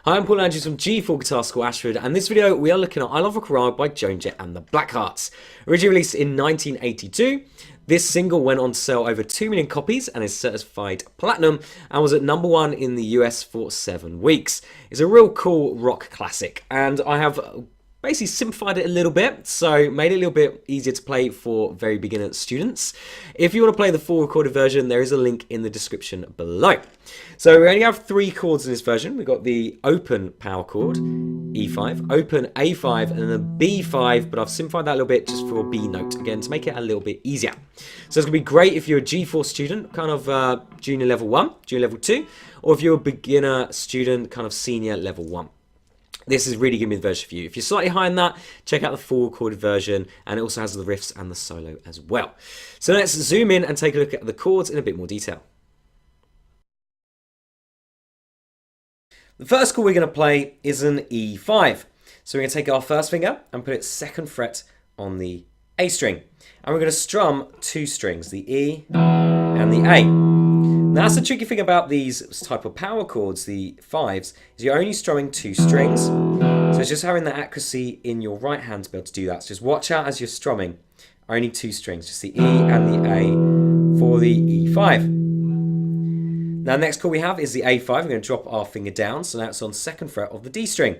Hi, I'm Paul Andrews from G4 Guitar School Ashford, and in this video we are looking at I Love Rock and Roll by Joan Jett and the Blackhearts. Originally released in 1982, this single went on to sell over 2 million copies and is certified platinum and was at #1 in the US for 7 weeks. It's a real cool rock classic, and I have basically simplified it a little bit, so made it a little bit easier to play for very beginner students. If you want to play the full recorded version, there is a link in the description below. So we only have 3 chords in this version. We've got the open power chord, E5, open A5, and then a B5, but I've simplified that a little bit just for a B note, again, to make it a little bit easier. So it's going to be great if you're a G4 student, kind of junior level 1, junior level 2, or if you're a beginner student, kind of senior level 1. This is really going to be the version for you. If you're slightly higher than that, check out the full recorded version, and it also has the riffs and the solo as well. So let's zoom in and take a look at the chords in a bit more detail. The first chord we're going to play is an E5. So we're going to take our first finger and put it 2nd fret on the A string. And we're going to strum 2 strings, the E and the A. Now that's the tricky thing about these type of power chords, the 5s, is you're only strumming 2 strings. So it's just having the accuracy in your right hand to be able to do that. So just watch out as you're strumming, only 2 strings, just the E and the A for the E5. Now the next chord we have is the A5. We're going to drop our finger down, so now it's on 2nd fret of the D string.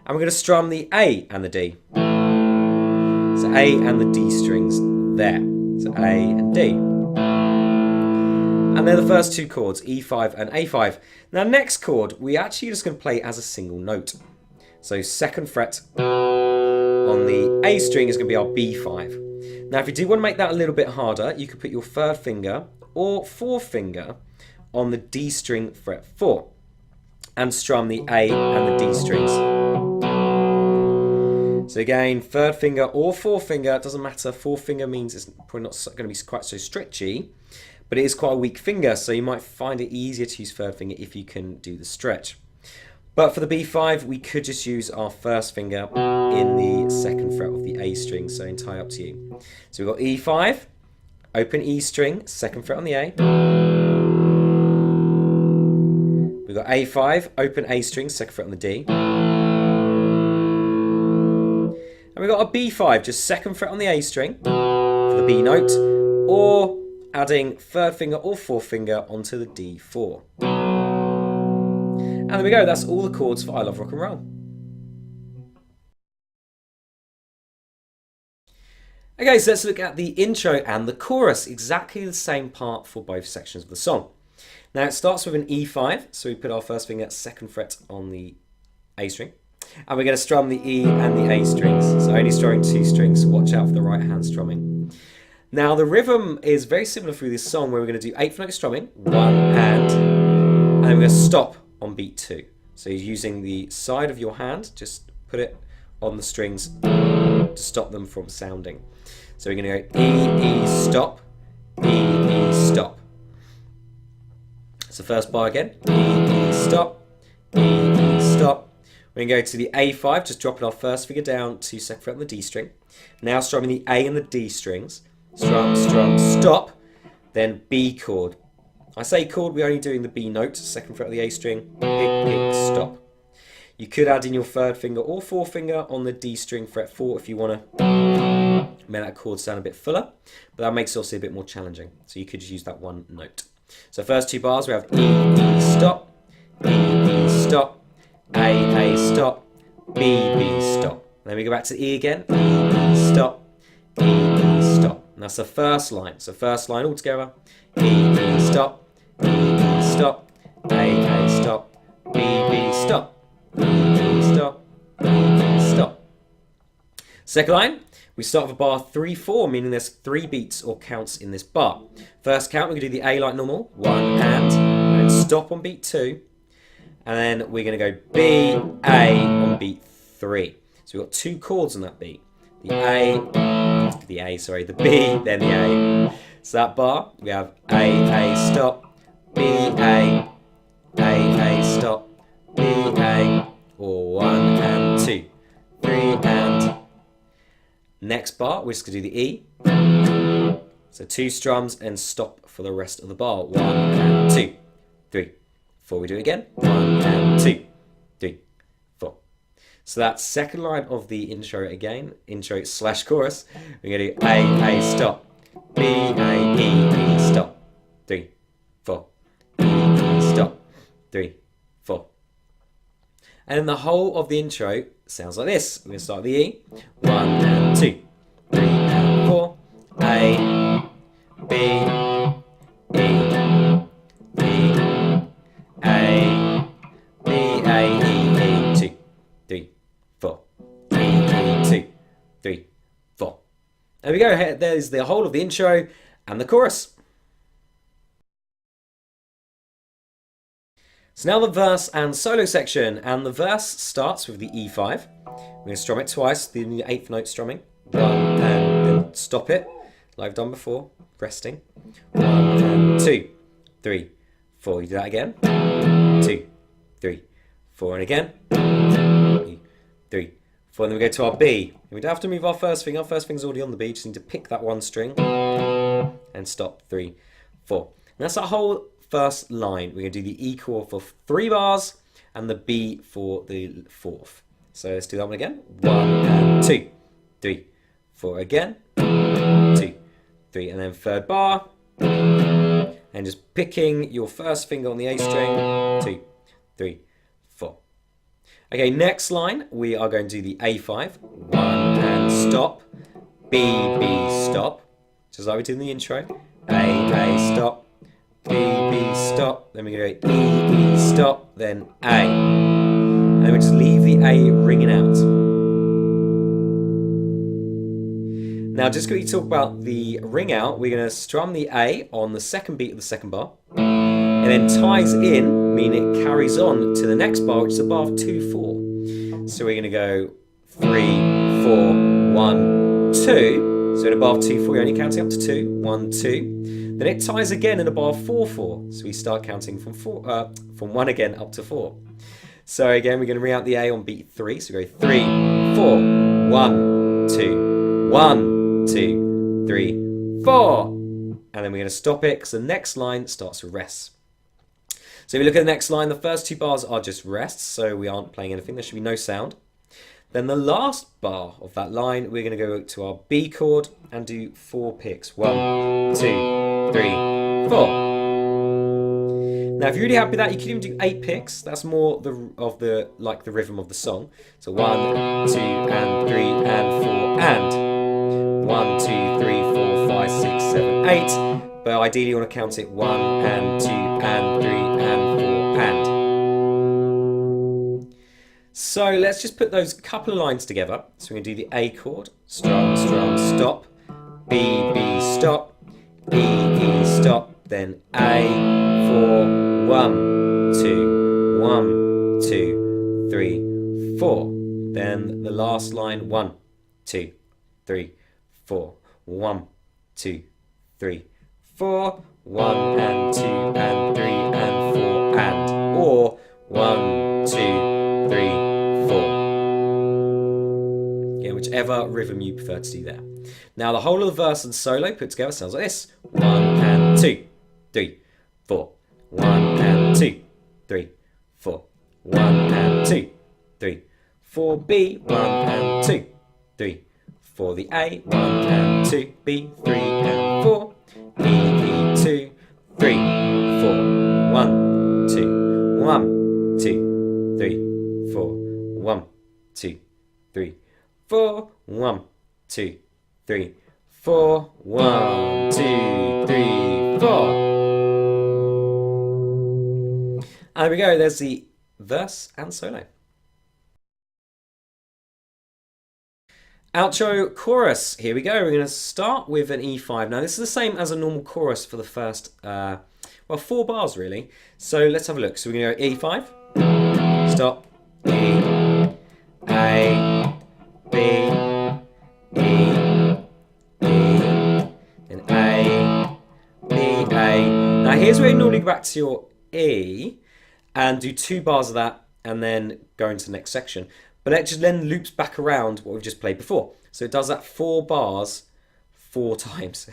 And we're going to strum the A and the D. So A and the D strings there. So A and D. And they're the first 2 chords, E5 and A5. Now next chord, we actually just going to play as a single note. So 2nd fret on the A string is going to be our B5. Now if you do want to make that a little bit harder, you could put your 3rd finger or 4th finger on the D string fret 4 and strum the A and the D strings. So again, 3rd finger or 4th finger, it doesn't matter. 4th finger means it's probably not going to be quite so stretchy, but it is quite a weak finger, so you might find it easier to use 3rd finger if you can do the stretch. But for the B5, we could just use our 1st finger in the 2nd fret of the A string, so entirely up to you. So we've got E5, open E string, 2nd fret on the A. We've got A5, open A string, 2nd fret on the D. And we've got a B5, just 2nd fret on the A string for the B note, or adding 3rd finger or 4th finger onto the D4. And there we go, that's all the chords for I Love Rock and Roll. Okay, so let's look at the intro and the chorus, exactly the same part for both sections of the song. Now it starts with an E5, so we put our 1st finger 2nd fret on the A string, and we're going to strum the E and the A strings, so only strumming 2 strings, so watch out for the right hand strumming. Now the rhythm is very similar through this song, where we're going to do 8th note strumming, 1 and then we're going to stop on beat 2. So you're using the side of your hand, just put it on the strings to stop them from sounding. So we're going to go E, E, stop, E, E, stop. So first bar again, E, E, stop, E, E, stop. We're going to go to the A5, just dropping our 1st finger down to 2nd fret on the D string. Now strumming the A and the D strings. Strum, strum, stop, then B chord. I say chord, we're only doing the B note, 2nd fret of the A string, pick, pick, stop. You could add in your 3rd finger or 4th finger on the D string fret 4 if you want to make that chord sound a bit fuller, but that makes it also a bit more challenging. So you could just use that one note. So first 2 bars, we have E, E, stop, E, E, stop, A, stop, B, B, stop. Then we go back to the E again, E, E, stop, E, E, stop. And that's the first line. So first line all together. E, E, stop, E, E, stop, A, stop, B, B, stop, E, E, stop, E, E, stop. Second line, we start with a bar 3-4, meaning there's 3 beats or counts in this bar. First count, we're going to do the A like normal, 1 and then stop on beat 2. And then we're going to go B, A on beat 3. So we've got 2 chords on that beat. The B, then the A. So that bar, we have A, stop, B, A, stop, B, A, or 1 and 2, 3 and. Next bar, we're just going to do the E. So 2 strums and stop for the rest of the bar. 1 and 2, 3. 4, we do it again. 1 and 2, 3, So that second line of the intro again, intro slash chorus, we're going to do A, stop, B, A, E, stop, 3, 4, E, stop, 3, 4. And then the whole of the intro sounds like this. We're going to start with the E, 1 and 2, 3 and 4, A, B, E, E, A, B, A, E, 2, 3, 4, E, 2, 3, 4. There we go. There's the whole of the intro and the chorus. So now the verse and solo section, and the verse starts with the E5. We're going to strum it twice, the 8th note strumming. 1 and then stop it, like I've done before, resting. 1 and 2, 3, 4. You do that again. 2, 3, 4, and again. 3, 4. And then we go to our B. And we don't have to move our first finger. Our first finger's already on the B. Just need to pick that one string and stop. 3, 4. And that's our whole first line. We're going to do the E chord for 3 bars and the B for the 4th. So let's do that one again. 1 and 2, 3, 4 again. 2, 3, and then 3rd bar. And just picking your first finger on the A string. 2, 3, 4. Okay, next line we are going to do the A5. 1 and stop. B, B, stop. Just like we did in the intro. A, stop. B, B, stop, then we go E, E, stop, then A. And then we just leave the A ringing out. Now just quickly talk about the ring out. We're going to strum the A on the second beat of the second bar. And then ties in, meaning it carries on to the next bar, which is a bar of 2, 4. So we're going to go 3, 4, 1, 2. So in a bar of 2, 4, you're only counting up to 2. 1, 2. Then it ties again in a bar of 4, 4. So we start counting from 1 again up to 4. So again, we're going to ring out the A on beat 3. So we go 3, 4, 1, 2, 1, 2, 3, 4. And then we're going to stop it because the next line starts with rests. So if you look at the next line, the first 2 bars are just rests. So we aren't playing anything. There should be no sound. Then the last bar of that line, we're going to go to our B chord and do 4 picks. 1, 2, 3, 4. Now, if you're really happy with that, you can even do 8 picks. That's more the rhythm of the song. So 1, 2, and 3, and 4, and 1, 2, 3, 4, 5, 6, 7, 8. But ideally, you want to count it 1, and 2, and 3, and 4, and. So let's just put those couple of lines together. So we're going to do the A chord, strum, strum, stop, B, B, stop, E, E, stop, then A, 4, 1, 2, 1, 2, 3, 4. Then the last line, 1, 2, 3, 4, 1, 2, 3, 4, 1 and 2 and 3 and 4 and, or 1, 2, 3, 4. Yeah, whichever rhythm you prefer to do there. Now the whole of the verse and solo put together sounds like this. 1 and 2, 3, 4. 1 and 2, 3, 4. 1 and 2, 3, 4. B, 1 and 2, 3, 4. The A, 1 and 2, B, 3 and 4. E, E, 2, 3, 4. 1, 2, 1, 2, 3, 4. 1, 2, 3, 4. 1, 2, 3, 4. 1, 2, 3, 4. And there we go, there's the verse and solo. Outro chorus, here we go. We're going to start with an E5. Now this is the same as a normal chorus for the first, 4 bars really. So let's have a look. So we're going to go E5, stop, E, A, B, E, and A, B, A. Now here's where you normally go back to your E and do 2 bars of that and then go into the next section. But it just then loops back around what we've just played before. So it does that 4 bars 4 times.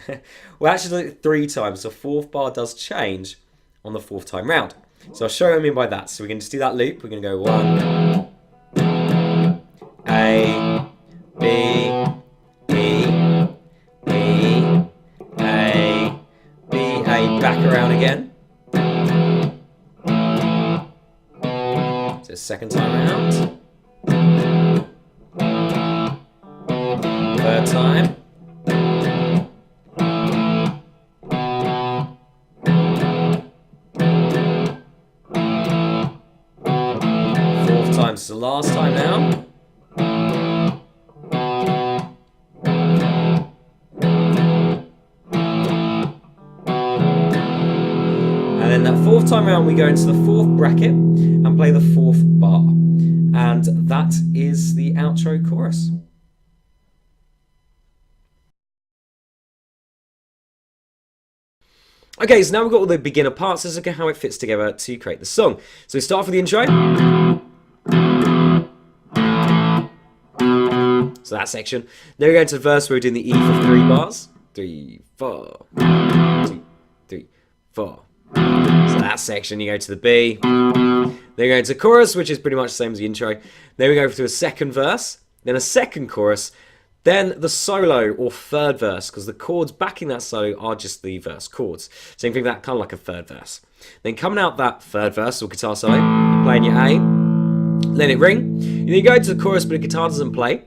Well, actually does it 3 times. So 4th bar does change on the 4th time round. So I'll show you what I mean by that. So we're going to just do that loop. We're going to go 1, So second time round. Third time. Fourth time. So the last time now. And then that fourth time round, we go into the fourth bracket and play the fourth bar. And that is the outro chorus. Okay, so now we've got all the beginner parts. Let's look at how it fits together to create the song. So we start with the intro. So that section. Then we go into the verse where we're doing the E for 3 bars. 3, 4, 2, 3, 4. So that section, you go to the B. Then you go into the chorus, which is pretty much the same as the intro. Then we go through a second verse, then a second chorus, then the solo or third verse, because the chords backing that solo are just the verse chords. So you can think of that kind of like a third verse. Then coming out that third verse or guitar solo, you're playing your A, let it ring. And then you go to the chorus, but the guitar doesn't play. And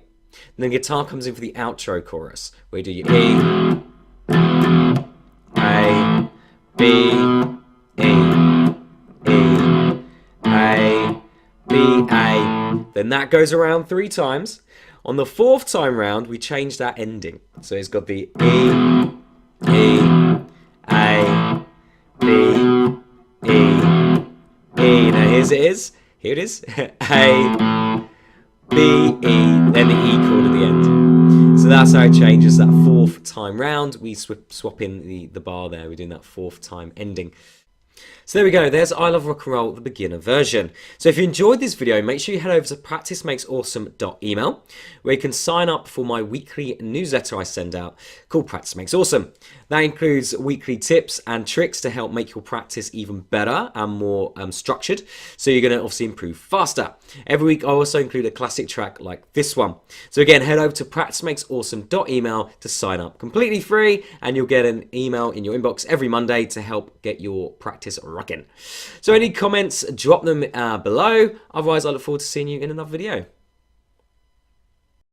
then the guitar comes in for the outro chorus, where you do your E, A, B, E, A, B, A. Then that goes around 3 times. On the fourth time round, we change that ending. So it's got the E, A, B, E. Now here's it is. Here it is. A, B, E, then the E chord at the end. So that's how it changes that fourth time round. We swap in the bar there. We're doing that fourth time ending. So there we go, there's I Love Rock and Roll, the beginner version. So if you enjoyed this video, make sure you head over to practicemakesawesome.email, where you can sign up for my weekly newsletter I send out called Practice Makes Awesome. That includes weekly tips and tricks to help make your practice even better and more structured, so you're going to obviously improve faster. Every week I also include a classic track like this one. So again, head over to practicemakesawesome.email to sign up. Completely free, and you'll get an email in your inbox every Monday to help get your practice rocking. So any comments, drop them below. Otherwise, I look forward to seeing you in another video.